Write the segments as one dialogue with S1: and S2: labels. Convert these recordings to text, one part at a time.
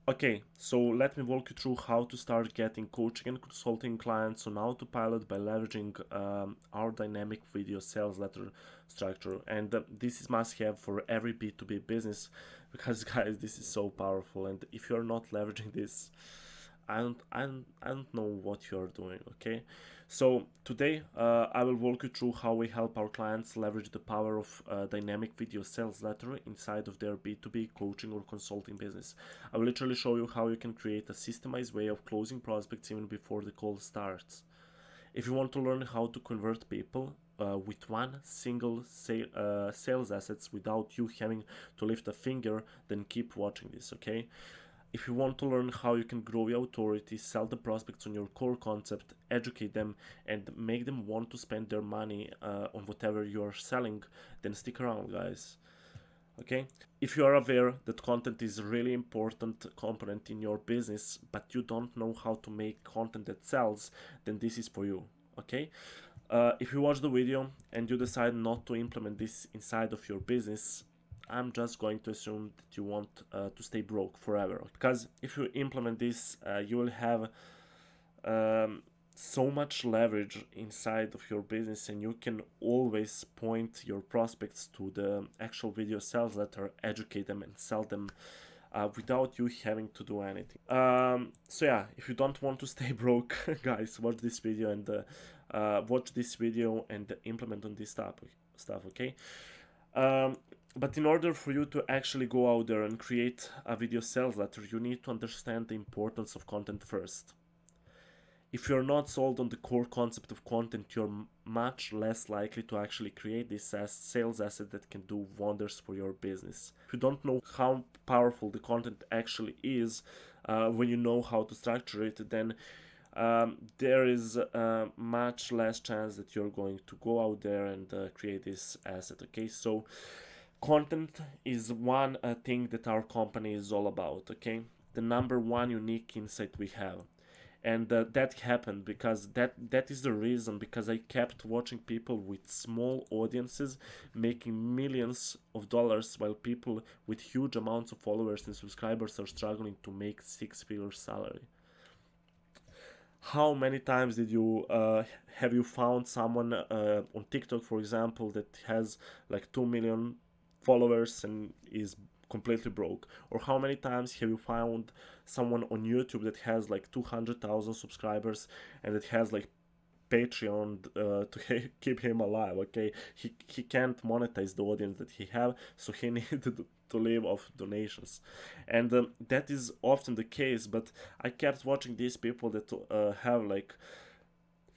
S1: Okay, so let me walk you through how to start getting coaching and consulting clients on autopilot by leveraging our dynamic video sales letter structure. And this is must have for every B2B business because, guys, this is so powerful. And if you're not leveraging this, I don't know what you're doing, okay? So today I will walk you through how we help our clients leverage the power of dynamic video sales letter inside of their B2B coaching or consulting business. I will literally show you how you can create a systemized way of closing prospects even before the call starts. If you want to learn how to convert people with one single sales assets without you having to lift a finger, then keep watching this, okay? If you want to learn how you can grow your authority, sell the prospects on your core concept, educate them, and make them want to spend their money on whatever you are selling, then stick around, guys. Okay? If you are aware that content is a really important component in your business, but you don't know how to make content that sells, then this is for you. Okay? If you watch the video and you decide not to implement this inside of your business, I'm just going to assume that you want to stay broke forever. Because if you implement this, you will have so much leverage inside of your business, and you can always point your prospects to the actual video sales letter, educate them, and sell them without you having to do anything. So yeah, if you don't want to stay broke, guys, watch this video and implement on this stuff. Okay. But in order for you to actually go out there and create a video sales letter, you need to understand the importance of content first. If you're not sold on the core concept of content, you're much less likely to actually create this sales asset that can do wonders for your business. If you don't know how powerful the content actually is, when you know how to structure it, then there is much less chance that you're going to go out there and create this asset. Okay, so content is one thing that our company is all about. Okay, the number one unique insight we have, and that happened because that is the reason, because I kept watching people with small audiences making millions of dollars while people with huge amounts of followers and subscribers are struggling to make six-figure salary. How many times did you have you found someone on TikTok, for example, that has like 2 million followers and is completely broke? Or how many times have you found someone on YouTube that has like 200,000 subscribers and that has like Patreon to keep him alive? Okay, he can't monetize the audience that he have, so he needed to live off donations, and that is often the case. But I kept watching these people that have like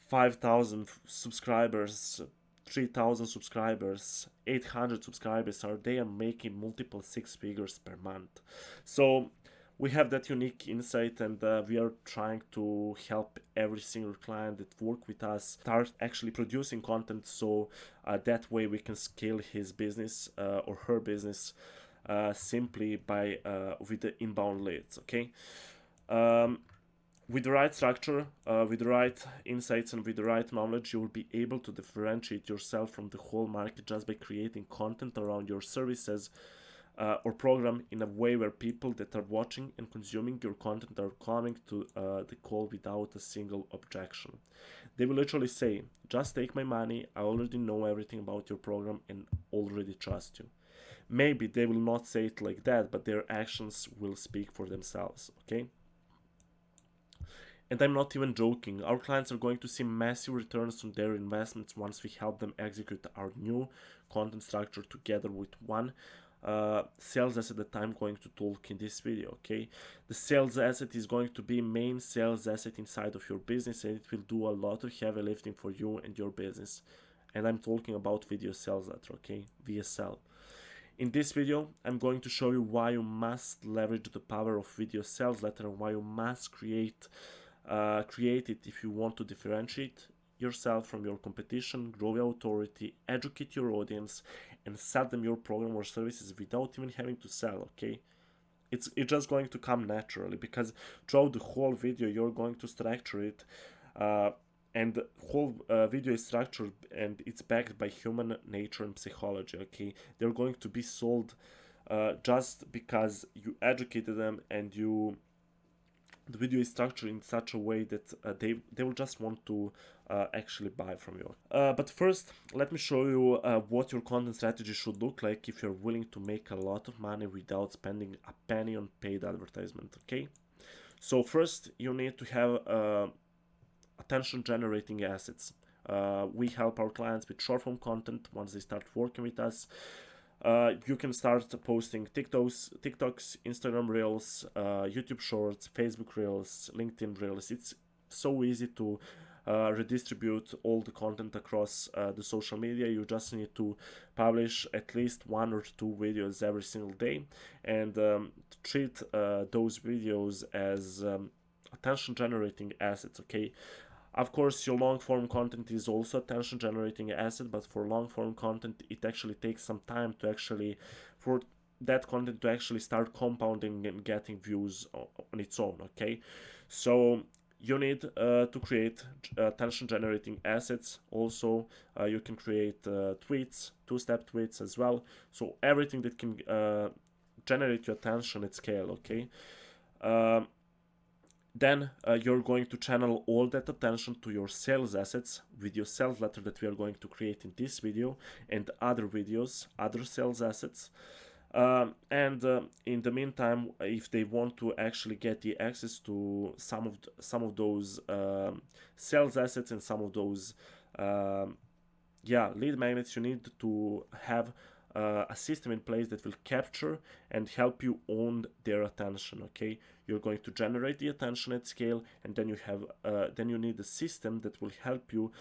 S1: 5,000 subscribers, 3,000 subscribers, 800 subscribers, are they are making multiple six figures per month. So we have that unique insight, and we are trying to help every single client that work with us start actually producing content, so that way we can scale his business or her business simply by with the inbound leads. Okay. um, with the right structure, with the right insights, and with the right knowledge, you will be able to differentiate yourself from the whole market just by creating content around your services or program in a way where people that are watching and consuming your content are coming to the call without a single objection. They will literally say, just take my money, I already know everything about your program and already trust you. Maybe they will not say it like that, but their actions will speak for themselves, okay? And I'm not even joking. Our clients are going to see massive returns on their investments once we help them execute our new content structure together with one sales asset that I'm going to talk in this video. Okay, the sales asset is going to be main sales asset inside of your business, and it will do a lot of heavy lifting for you and your business. And I'm talking about video sales letter, okay, VSL. In this video, I'm going to show you why you must leverage the power of video sales letter and why you must create it if you want to differentiate yourself from your competition, grow your authority, educate your audience, and sell them your program or services without even having to sell. Okay, it's just going to come naturally, because throughout the whole video you're going to structure it, and the whole video is structured and it's backed by human nature and psychology. Okay, they're going to be sold just because you educated them and the video is structured in such a way that they will just want to actually buy from you. But first, let me show you what your content strategy should look like if you're willing to make a lot of money without spending a penny on paid advertisement. Okay, so first you need to have attention generating assets. We help our clients with short form content once they start working with us. You can start posting TikToks, Instagram Reels, YouTube Shorts, Facebook Reels, LinkedIn Reels. It's so easy to redistribute all the content across the social media. You just need to publish at least 1 or 2 videos every single day and treat those videos as attention generating assets. Okay, of course, your long form content is also attention generating asset, but for long form content, it actually takes some time to actually, for that content to actually start compounding and getting views on its own. Okay, so you need to create attention generating assets. Also, you can create tweets, 2-step tweets as well. So everything that can generate your attention at scale. Okay. Then you're going to channel all that attention to your sales assets with your sales letter that we are going to create in this video and other videos, other sales assets. And in the meantime, if they want to actually get the access to some of those sales assets and some of those lead magnets, you need to have a system in place that will capture and help you own their attention. Okay, you're going to generate the attention at scale, and then you need a system that will help you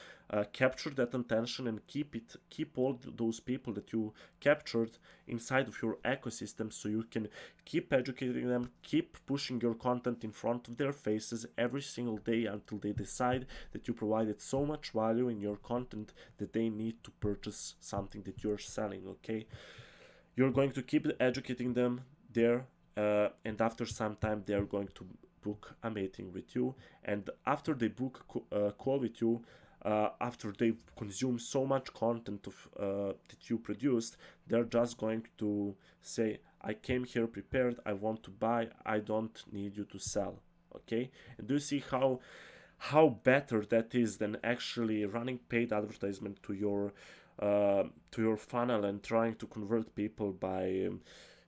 S1: capture that attention and keep all those people that you captured inside of your ecosystem, so you can keep educating them, keep pushing your content in front of their faces every single day until they decide that you provided so much value in your content that they need to purchase something that you're selling. Okay, you're going to keep educating them there, and after some time they are going to book a meeting with you, and after they book a call with you, after they consume so much content that you produced, they're just going to say, I came here prepared, I want to buy, I don't need you to sell. Okay, and do you see how better that is than actually running paid advertisement to your funnel and trying to convert people by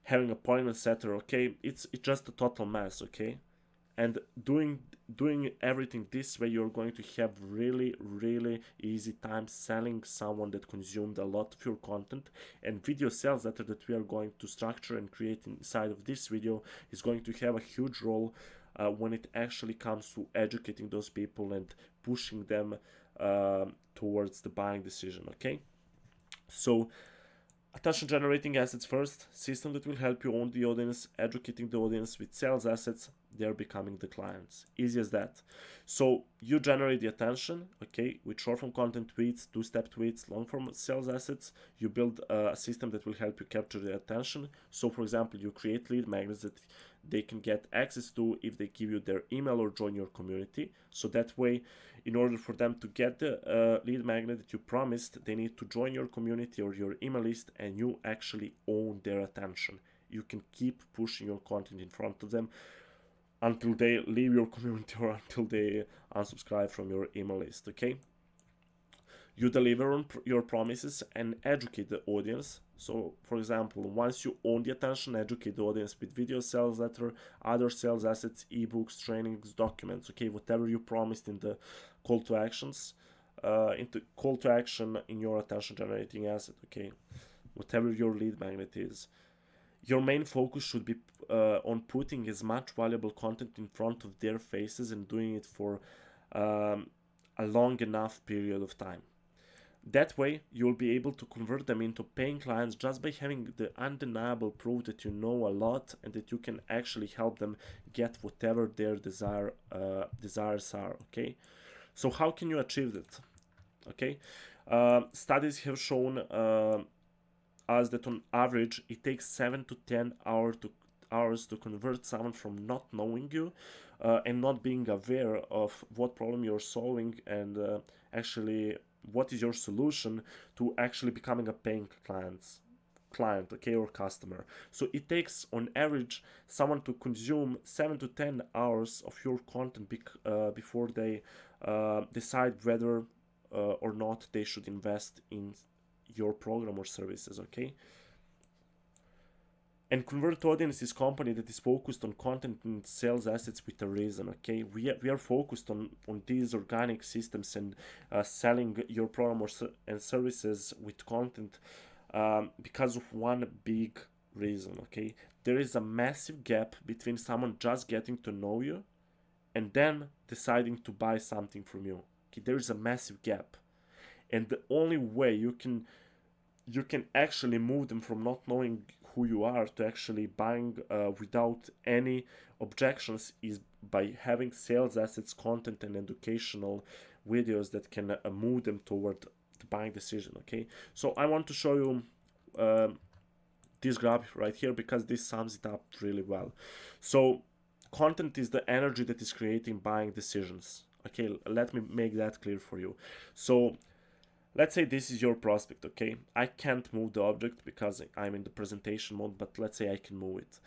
S1: having appointment setter? Okay, it's just a total mess. Okay, and doing everything this way, you're going to have really easy time selling someone that consumed a lot of your content. And video sales letter that we are going to structure and create inside of this video is going to have a huge role when it actually comes to educating those people and pushing them towards the buying decision. Okay, so attention generating assets first, system that will help you own the audience, educating the audience with sales assets, they're becoming the clients. Easy as that. So you generate the attention, okay, with short form content, tweets, 2-step tweets, long form sales assets. You build a system that will help you capture the attention. So for example, you create lead magnets that they can get access to if they give you their email or join your community. So that way, in order for them to get the lead magnet that you promised, they need to join your community or your email list, and you actually own their attention. You can keep pushing your content in front of them until they leave your community or until they unsubscribe from your email list. Okay, you deliver on your promises and educate the audience. So for example, once you own the attention, educate the audience with video sales letter, other sales assets, ebooks, trainings, documents. Okay, whatever you promised in the call to actions, into call to action in your attention generating asset. Okay, whatever your lead magnet is, your main focus should be on putting as much valuable content in front of their faces and doing it for a long enough period of time. That way, you'll be able to convert them into paying clients just by having the undeniable proof that you know a lot and that you can actually help them get whatever their desires are. Okay, so how can you achieve that? Okay, studies have shown us that on average it takes 7 to 10 hours to convert someone from not knowing you and not being aware of what problem you're solving and actually what is your solution to actually becoming a paying client. client, okay, or customer. So it takes on average someone to consume 7 to 10 hours of your content before they decide whether or not they should invest in your program or services, okay? And Convert Audience is a company that is focused on content and sales assets with a reason, okay? We are focused on these organic systems and selling your program and services with content because of one big reason, okay? There is a massive gap between someone just getting to know you and then deciding to buy something from you. Okay, there is a massive gap. And the only way you can actually move them from not knowing who you are to actually buying without any objections is by having sales assets, content, and educational videos that can move them toward the buying decision. Okay, so I want to show you this graph right here because this sums it up really well. So content is the energy that is creating buying decisions. Okay, let me make that clear for you. So let's say this is your prospect, okay? I can't move the object because I'm in the presentation mode, but let's say I can move it.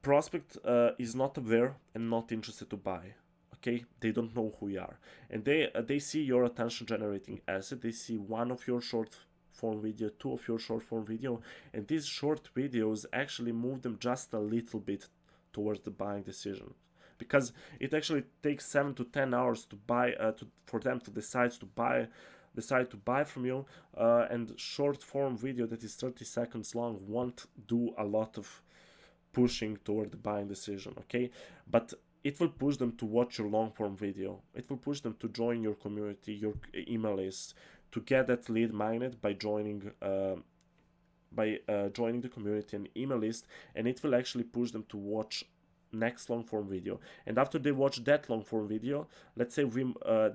S1: Prospect is not aware and not interested to buy, okay? They don't know who you are. And they see your attention generating asset. They see one of your short form video, two of your short form video, and these short videos actually move them just a little bit towards the buying decision, because it actually takes 7 to 10 hours to buy for them to decide to buy from you, and short form video that is 30 seconds long won't do a lot of pushing toward the buying decision, okay? But it will push them to watch your long form video. It will push them to join your community, your email list, to get that lead magnet by joining the community and email list, and it will actually push them to watch next long form video. And after they watch that long form video, let's say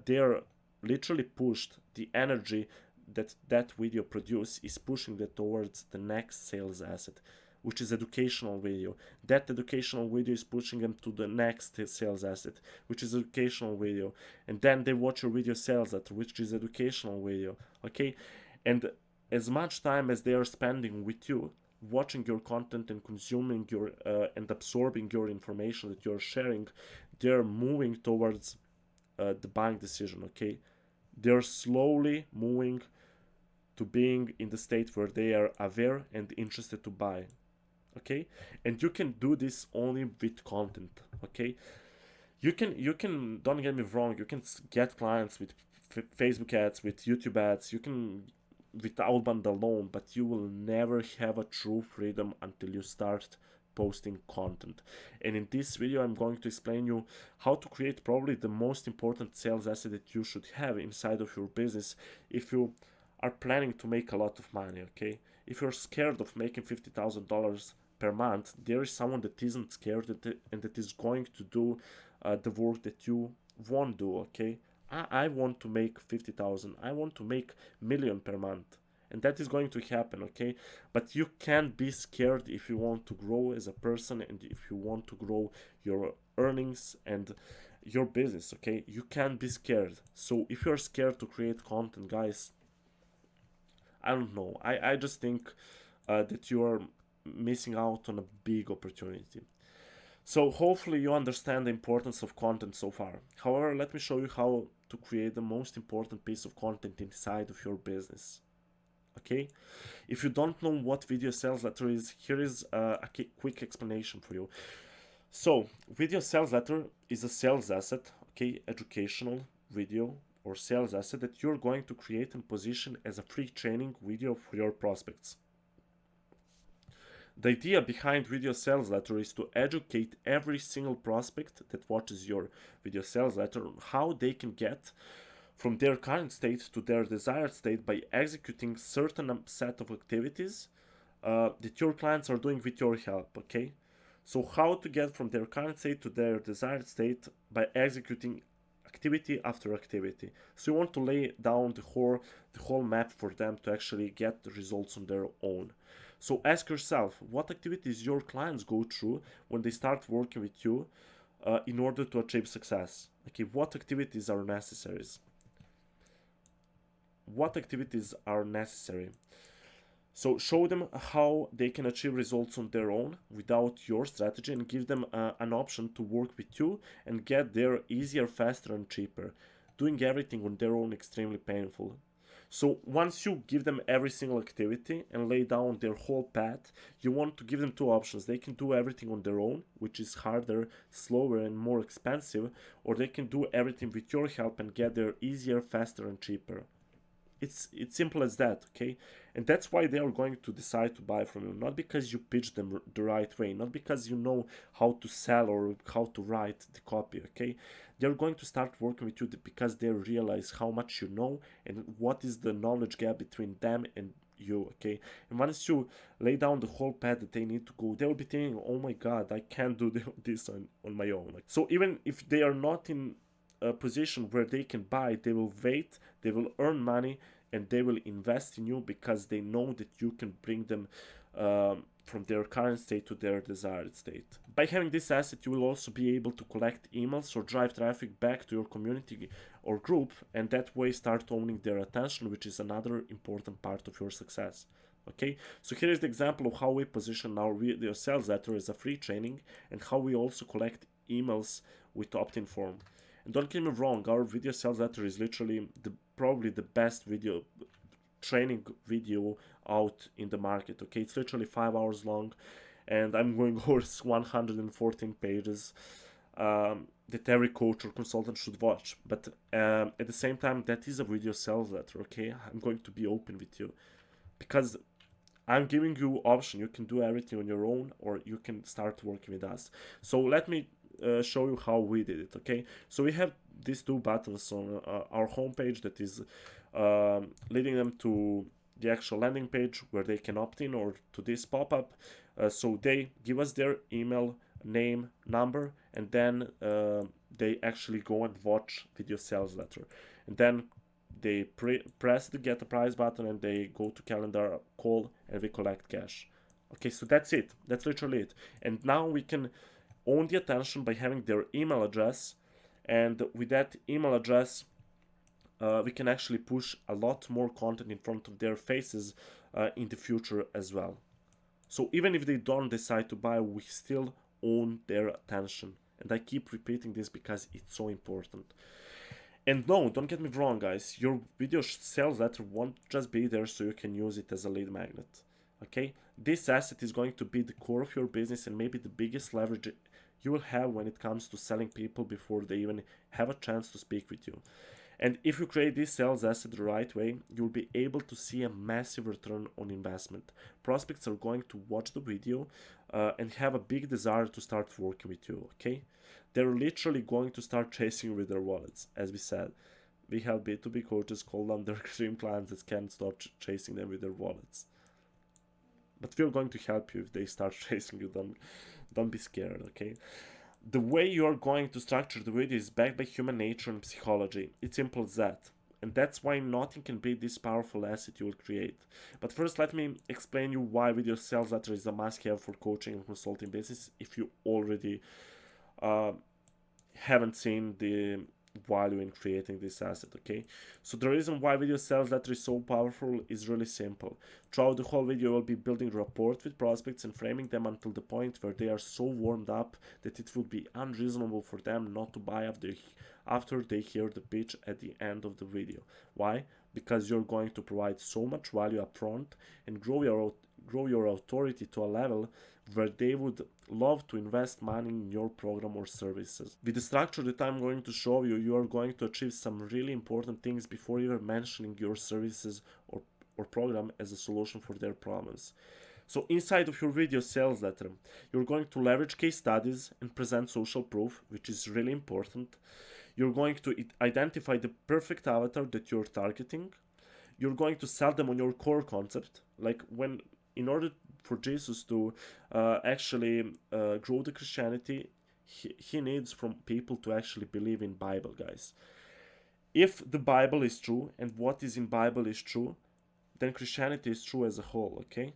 S1: they're literally pushed, the energy that video produce is pushing them towards the next sales asset, which is educational video. That educational video is pushing them to the next sales asset, which is educational video. And then they watch your video sales letter, which is educational video, okay? And as much time as they are spending with you, watching your content and consuming your and absorbing your information that you're sharing, they're moving towards the buying decision, okay? They're slowly moving to being in the state where they are aware and interested to buy, okay? And you can do this only with content, okay? You can don't get me wrong, you can get clients with Facebook ads, with YouTube ads, you can with outbound alone, but you will never have a true freedom until you start posting content. And in this video I'm going to explain you how to create probably the most important sales asset that you should have inside of your business if you are planning to make a lot of money, okay? If you're scared of making $50,000 per month, there is someone that isn't scared and that is going to do the work that you won't do, okay? I want to make 50,000. I want to make million per month. And that is going to happen, okay? But you can't be scared if you want to grow as a person and if you want to grow your earnings and your business, okay? You can't be scared. So if you're scared to create content, guys, I don't know. I just think that you are missing out on a big opportunity. So hopefully you understand the importance of content so far. However, let me show you how to create the most important piece of content inside of your business. Okay? If you don't know what video sales letter is, here is a quick explanation for you. So, video sales letter is a sales asset, okay, educational video or sales asset that you're going to create and position as a free training video for your prospects. The idea behind video sales letter is to educate every single prospect that watches your video sales letter on how they can get from their current state to their desired state by executing certain set of activities that your clients are doing with your help, okay? So how to get from their current state to their desired state by executing activity after activity. So you want to lay down the whole map for them to actually get the results on their own. So ask yourself, what activities your clients go through when they start working with you in order to achieve success? Okay, what activities are necessary? What activities are necessary? So show them how they can achieve results on their own without your strategy, and give them an option to work with you and get there easier, faster, and cheaper. Doing everything on their own extremely painful. So once you give them every single activity and lay down their whole path, you want to give them two options. They can do everything on their own, which is harder, slower, and more expensive, or they can do everything with your help and get there easier, faster, and cheaper. It's simple as that, okay? And that's why they are going to decide to buy from you, not because you pitch them the right way, not because you know how to sell or how to write the copy, okay? They're going to start working with you because they realize how much you know and what is the knowledge gap between them and you, okay? And once you lay down the whole path that they need to go, they will be thinking, oh my god, I can't do this on my own. Like, so even if they are not in a position where they can buy, they will wait, they will earn money, and they will invest in you because they know that you can bring them from their current state to their desired state. By having this asset, you will also be able to collect emails or drive traffic back to your community or group, and that way start owning their attention, which is another important part of your success. Okay, so here is the example of how we position our video sales letter as a free training, and how we also collect emails with opt-in form. And don't get me wrong, our video sales letter is literally probably the best video training video out in the market. Okay, it's literally 5 hours long, and I'm going over 114 pages that every coach or consultant should watch. But at the same time, that is a video sales letter. Okay, I'm going to be open with you because I'm giving you option. You can do everything on your own, or you can start working with us. So let me show you how we did it. Okay, so we have these two buttons on our homepage that is leading them to the actual landing page where they can opt in, or to this pop-up. So they give us their email, name, number, and then they actually go and watch video sales letter, and then they press the get a price button, and they go to calendar call, and we collect cash. Okay, so that's it. That's literally it. And now we can own the attention by having their email address, and with that email address, we can actually push a lot more content in front of their faces in the future as well. So even if they don't decide to buy, we still own their attention. And I keep repeating this because it's so important. And no, don't get me wrong, guys. Your video sales letter won't just be there so you can use it as a lead magnet. Okay? This asset is going to be the core of your business, and maybe the biggest leverage you will have when it comes to selling people before they even have a chance to speak with you. And if you create this sales asset the right way, you'll be able to see a massive return on investment. Prospects are going to watch the video and have a big desire to start working with you, okay? They're literally going to start chasing you with their wallets. As we said, we have B2B coaches call them their dream clients that can't stop chasing them with their wallets. But we're going to help you if they start chasing you. Don't be scared, okay? The way you are going to structure the video is backed by human nature and psychology. It's simple as that. And that's why nothing can beat this powerful asset you will create. But first, let me explain you why video sales letter is a must-have for coaching and consulting business if you already haven't seen the value in creating this asset, okay? So the reason why video sales letter is so powerful is really simple. Throughout the whole video, you'll be building rapport with prospects and framing them until the point where they are so warmed up that it would be unreasonable for them not to buy after they hear the pitch at the end of the video. Why? Because you're going to provide so much value up front and grow your authority to a level where they would love to invest money in your program or services. With the structure that I'm going to show you, you are going to achieve some really important things before even mentioning your services or program as a solution for their problems. So inside of your video sales letter, you're going to leverage case studies and present social proof, which is really important. You're going to identify the perfect avatar that you're targeting. You're going to sell them on your core concept, like in order for Jesus to actually grow the Christianity, he needs from people to actually believe in Bible, guys. If the Bible is true and what is in Bible is true, then Christianity is true as a whole, okay?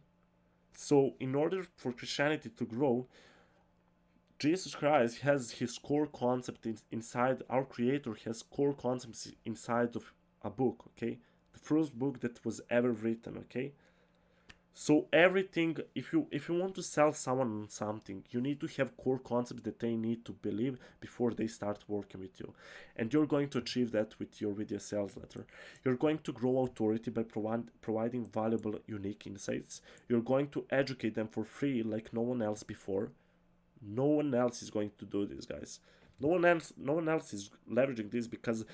S1: So in order for Christianity to grow, Jesus Christ has his core concept inside. Our Creator has core concepts inside of a book, okay? The first book that was ever written, okay? So everything, if you want to sell someone something, you need to have core concepts that they need to believe before they start working with you. And you're going to achieve that with your video sales letter. You're going to grow authority by providing valuable, unique insights. You're going to educate them for free like no one else before. No one else is going to do this, guys. No one else is leveraging this because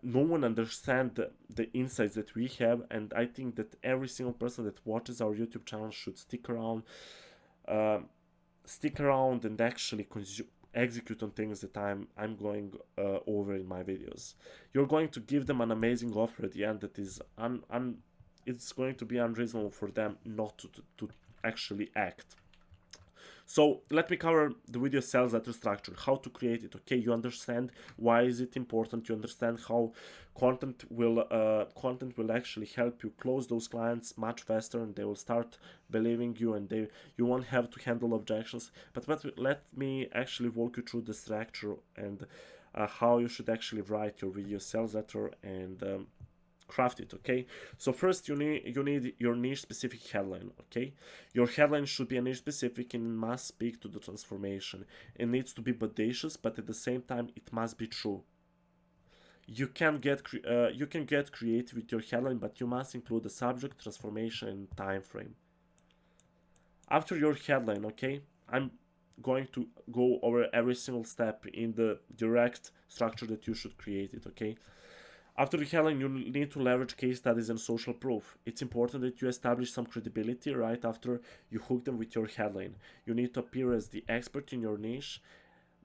S1: no one understands the insights that we have, and I think that every single person that watches our YouTube channel should uh, stick around and actually execute on things that I'm going over in my videos. You're going to give them an amazing offer at the end that is it's going to be unreasonable for them not to actually act. So let me cover the video sales letter structure, how to create it. Okay, you understand why is it important. You understand how content will actually help you close those clients much faster, and they will start believing you, and you won't have to handle objections. But let me actually walk you through the structure and how you should actually write your video sales letter and craft it. Okay, so first you need your niche specific headline. Okay, your headline should be a niche specific and must speak to the transformation. It needs to be bodacious, but at the same time it must be true. You can get creative with your headline, but you must include the subject, transformation, and time frame. After your headline, okay, I'm going to go over every single step in the direct structure that you should create it. Okay, after the headline, you need to leverage case studies and social proof. It's important that you establish some credibility right after you hook them with your headline. You need to appear as the expert in your niche.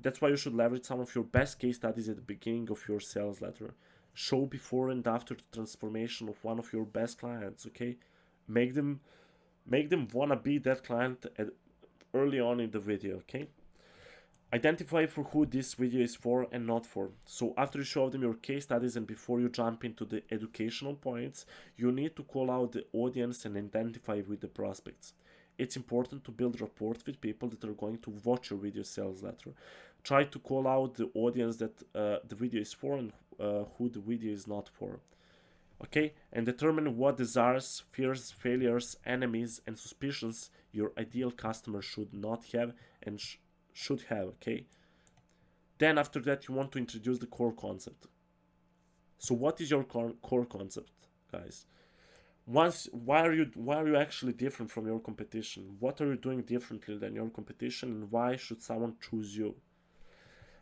S1: That's why you should leverage some of your best case studies at the beginning of your sales letter. Show before and after the transformation of one of your best clients, okay? Make them wanna be that client early on in the video, okay? Identify for who this video is for and not for. So after you show them your case studies and before you jump into the educational points, you need to call out the audience and identify with the prospects. It's important to build rapport with people that are going to watch your video sales letter. Try to call out the audience that the video is for and who the video is not for. Okay, and determine what desires, fears, failures, enemies, and suspicions your ideal customer should not have and should have. Okay, then after that you want to introduce the core concept. So what is your core concept, guys? Why are you actually different from your competition? What are you doing differently than your competition, and why should someone choose you?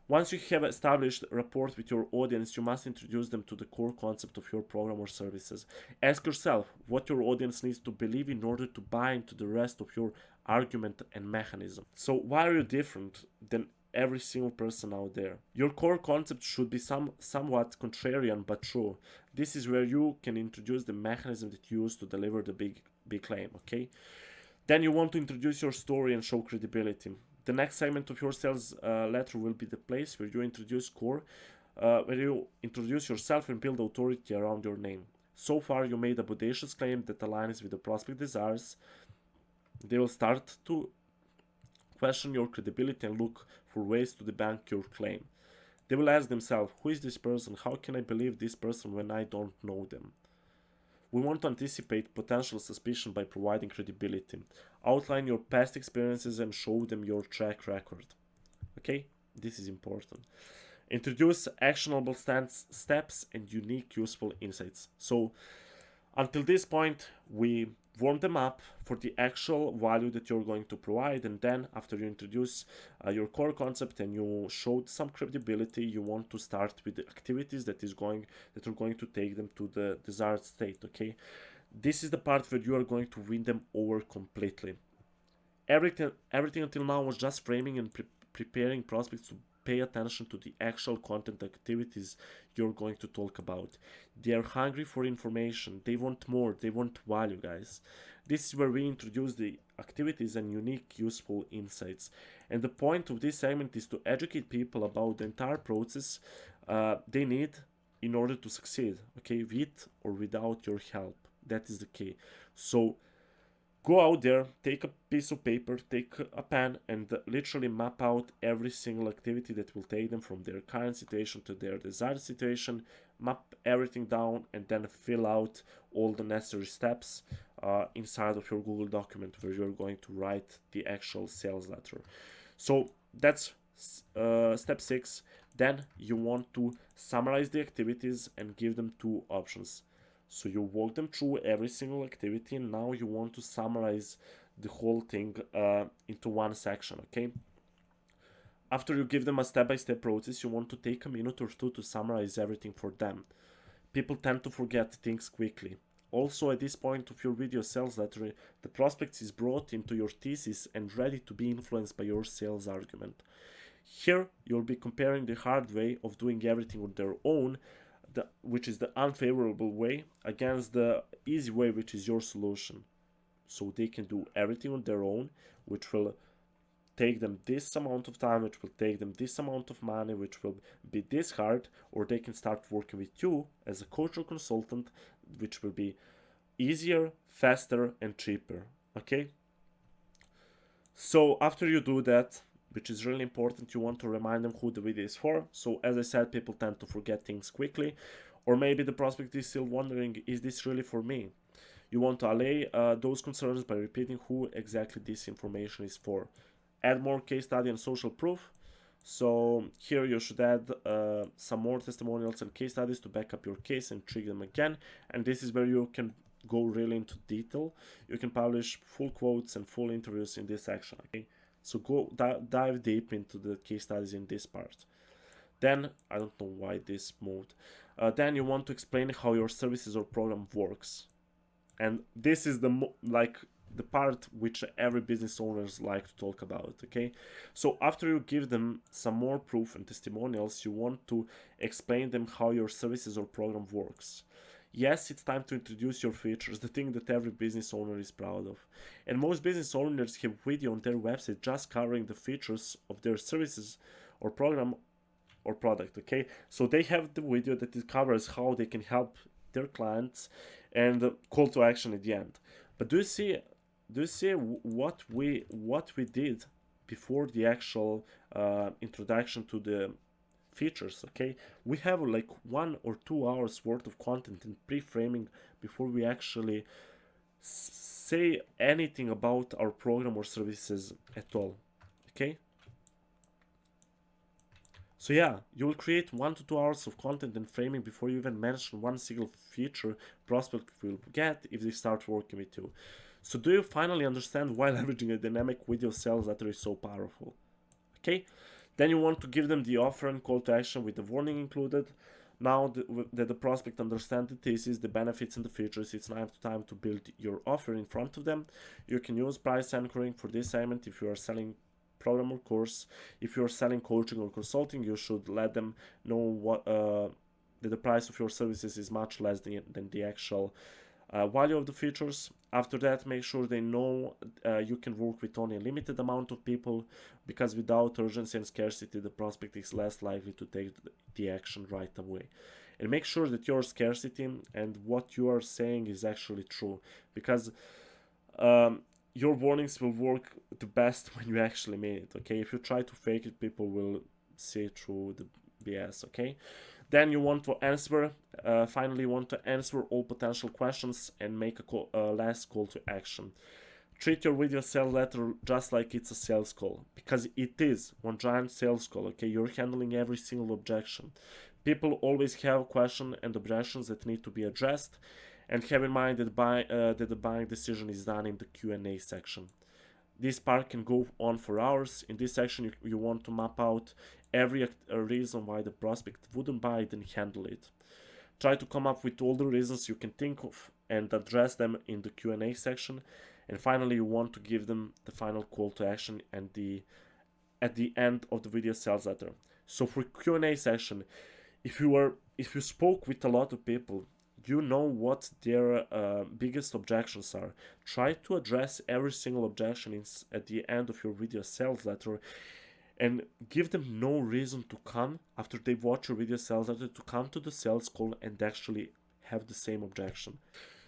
S1: Once you have established rapport with your audience, you must introduce them to the core concept of your program or services. Ask yourself what your audience needs to believe in order to buy into the rest of your argument and mechanism. So why are you different than every single person out there? Your core concept should be somewhat contrarian but true. This is where you can introduce the mechanism that you use to deliver the big claim, okay? Then you want to introduce your story and show credibility. The next segment of your sales letter will be the place where you introduce core, where you introduce yourself and build authority around your name. So far, you made a bodacious claim that aligns with the prospect desires. They will start to question your credibility and look for ways to debunk your claim. They will ask themselves, who is this person? How can I believe this person when I don't know them? We want to anticipate potential suspicion by providing credibility. Outline your past experiences and show them your track record. Okay? This is important. Introduce actionable steps and unique, useful insights. So, until this point, we warm them up for the actual value that you're going to provide, and then after you introduce your core concept and you showed some credibility, you want to start with the activities that are going to take them to the desired state. Okay, this is the part where you are going to win them over completely. Everything until now was just framing and preparing prospects to pay attention to the actual content activities you're going to talk about. They are hungry for information. They want more. They want value, guys. This is where we introduce the activities and unique, useful insights. And the point of this segment is to educate people about the entire process they need in order to succeed. Okay, with or without your help. That is the key. So go out there, take a piece of paper, take a pen, and literally map out every single activity that will take them from their current situation to their desired situation. Map everything down and then fill out all the necessary steps inside of your Google document where you're going to write the actual sales letter. So that's step 6. Then you want to summarize the activities and give them 2 options. So you walk them through every single activity, and now you want to summarize the whole thing into one section, okay? After you give them a step-by-step process, you want to take a minute or two to summarize everything for them. People tend to forget things quickly. Also, at this point of your video sales letter, the prospect is brought into your thesis and ready to be influenced by your sales argument. Here, you'll be comparing the hard way of doing everything on their own, which is the unfavorable way, against the easy way, which is your solution. So they can do everything on their own, which will take them this amount of time, which will take them this amount of money, which will be this hard, or they can start working with you as a coach or consultant, which will be easier, faster, and cheaper. Okay? So after you do that, which is really important, you want to remind them who the video is for. So as I said, people tend to forget things quickly, or maybe the prospect is still wondering, is this really for me? You want to allay those concerns by repeating who exactly this information is for. Add more case study and social proof. So here you should add some more testimonials and case studies to back up your case and trigger them again. And this is where you can go really into detail. You can publish full quotes and full interviews in this section. Okay, so go dive deep into the case studies in this part. Then I don't know why this moved. Then you want to explain how your services or program works, and this is the the part which every business owners like to talk about. Okay, so after you give them some more proof and testimonials, you want to explain them how your services or program works. Yes, it's time to introduce your features, the thing that every business owner is proud of. And most business owners have video on their website just covering the features of their services or program or product. Okay, so they have the video that it covers how they can help their clients and call to action at the end. But do you see what we did before the actual introduction to the features? Okay, we have like 1 or 2 hours worth of content in pre-framing before we actually say anything about our program or services at all. Okay, so yeah, you will create 1 to 2 hours of content and framing before you even mention one single feature prospect will get if they start working with you. So do you finally understand why leveraging a dynamic video sales letter is so powerful? Okay, then you want to give them the offer and call to action with the warning included. Now that the prospect understands the thesis, the benefits and the features, it's now time to build your offer in front of them. You can use price anchoring for this segment if you are selling program or course. If you are selling coaching or consulting, you should let them know what that the price of your services is much less than the actual value of the features. After that, make sure they know you can work with only a limited amount of people, because without urgency and scarcity, the prospect is less likely to take the action right away. And make sure that your scarcity and what you are saying is actually true, because your warnings will work the best when you actually mean it. Okay, if you try to fake it, people will see through the BS. Okay, then you want to answer, finally you want to answer all potential questions and make a last call to action. Treat your video sales letter just like it's a sales call, because it is one giant sales call. Okay, you're handling every single objection. People always have questions and objections that need to be addressed, and have in mind that the buying decision is done in the Q&A section. This part can go on for hours. In this section, you want to map out every reason why the prospect wouldn't buy it and handle it. Try to come up with all the reasons you can think of and address them in the Q&A section. And finally, you want to give them the final call to action and at the end of the video sales letter. So for Q&A section, if you spoke with a lot of people, you know what their biggest objections are. Try to address every single objection at the end of your video sales letter, and give them no reason to come after they watch your video sales letter to come to the sales call and actually have the same objection.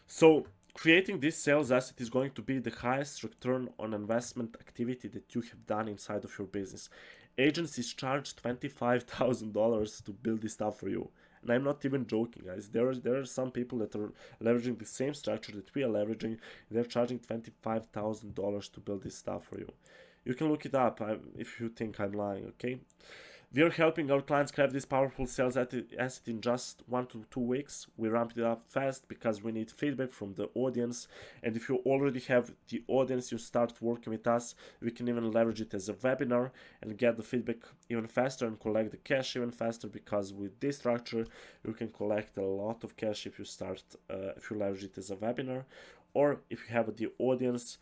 S1: So creating this sales asset is going to be the highest return on investment activity that you have done inside of your business. Agencies charge $25,000 to build this stuff for you. And I'm not even joking, guys. There are some people that are leveraging the same structure that we are leveraging. They're charging $25,000 to build this stuff for you. You can look it up if you think I'm lying, okay? We are helping our clients craft this powerful sales asset in just 1 to 2 weeks. We ramped it up fast because we need feedback from the audience. And if you already have the audience, you start working with us, we can even leverage it as a webinar and get the feedback even faster and collect the cash even faster, because with this structure, you can collect a lot of cash if you leverage it as a webinar. Or if you have the audience,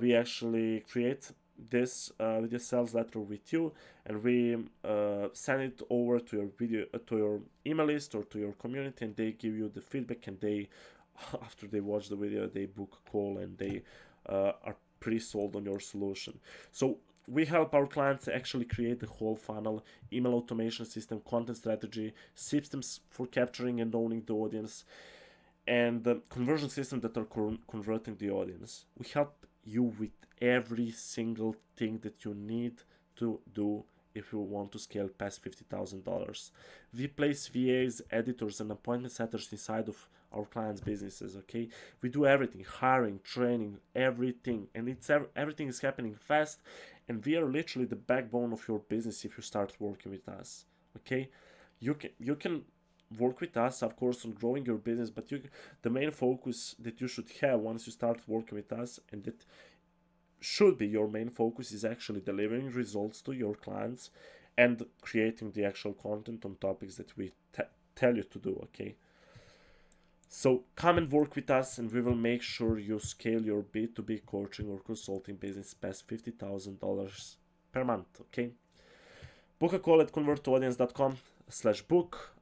S1: we actually create this video sales letter with you, and we send it over to your to your email list or to your community, and they give you the feedback, and they after they watch the video, they book a call, and they are pre-sold on your solution. So we help our clients actually create the whole funnel, email automation system, content strategy, systems for capturing and owning the audience, and the conversion system that are converting the audience. We help you with every single thing that you need to do if you want to scale past $50,000. We place VAs, editors, and appointment setters inside of our clients' businesses. Okay, we do everything: hiring, training, everything, and everything is happening fast. And we are literally the backbone of your business if you start working with us. Okay, you can work with us, of course, on growing your business, but the main focus that you should have once you start working with us, and that should be your main focus, is actually delivering results to your clients and creating the actual content on topics that we tell you to do. Okay, so come and work with us, and we will make sure you scale your B2B coaching or consulting business past $50,000 per month. Okay, book a call at convertaudience.com/book.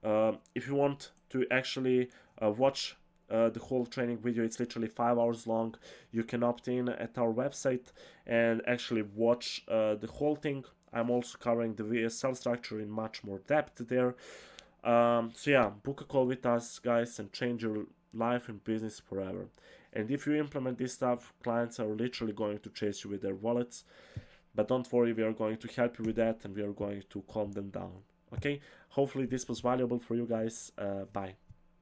S1: If you want to actually watch the whole training video, it's literally 5 hours long. You can opt in at our website and actually watch the whole thing. I'm also covering the VSL structure in much more depth there. So yeah, book a call with us, guys, and change your life and business forever. And if you implement this stuff, clients are literally going to chase you with their wallets. But don't worry, we are going to help you with that, and we are going to calm them down. Okay, hopefully this was valuable for you guys. Bye.